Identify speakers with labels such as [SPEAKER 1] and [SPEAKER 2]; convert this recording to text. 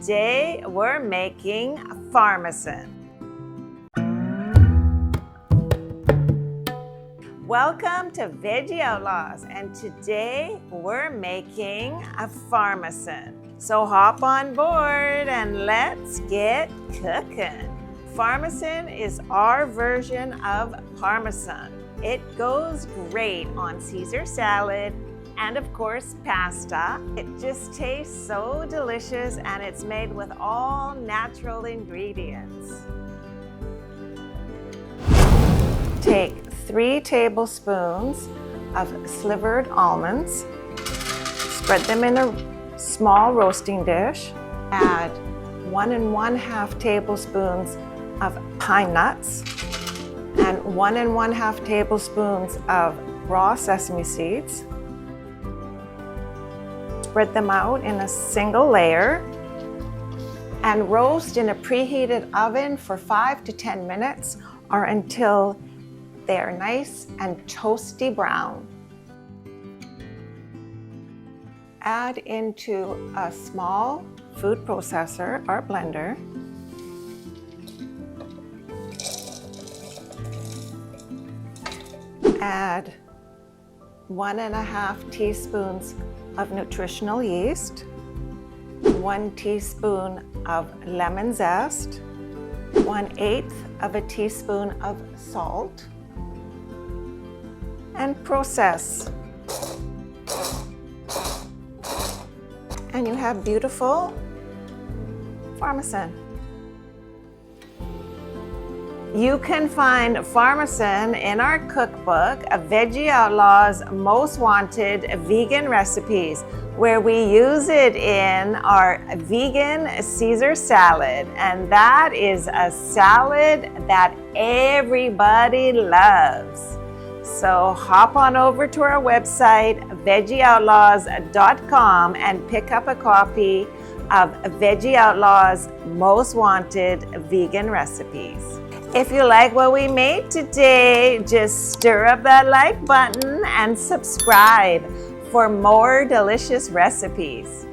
[SPEAKER 1] today we're making Farmesan. Welcome to Veggie Outlaws, and today we're making a Farmesan. So hop on board and let's get cooking. Farmesan is our version of Parmesan. It goes great on Caesar salad and of course pasta. It just tastes so delicious and it's made with all natural ingredients. Take 3 tablespoons of slivered almonds, spread them in a small roasting dish, add 1 1/2 tablespoons of pine nuts and 1 1/2 tablespoons of raw sesame seeds. Spread them out in a single layer and roast in a preheated oven for 5 to 10 minutes or until they are nice and toasty brown. Add into a small food processor or blender. Add 1 1/2 teaspoons of nutritional yeast, 1 teaspoon of lemon zest, 1/8 of a teaspoon of salt, and process. And you have beautiful Farmesan. You can find Farmesan in our cookbook, Veggie Outlaws Most Wanted Vegan Recipes, where we use it in our vegan Caesar salad. And that is a salad that everybody loves. So hop on over to our website, veggieoutlaws.com, and pick up a copy of Veggie Outlaws Most Wanted Vegan Recipes. If you like what we made today, just stir up that like button and subscribe for more delicious recipes.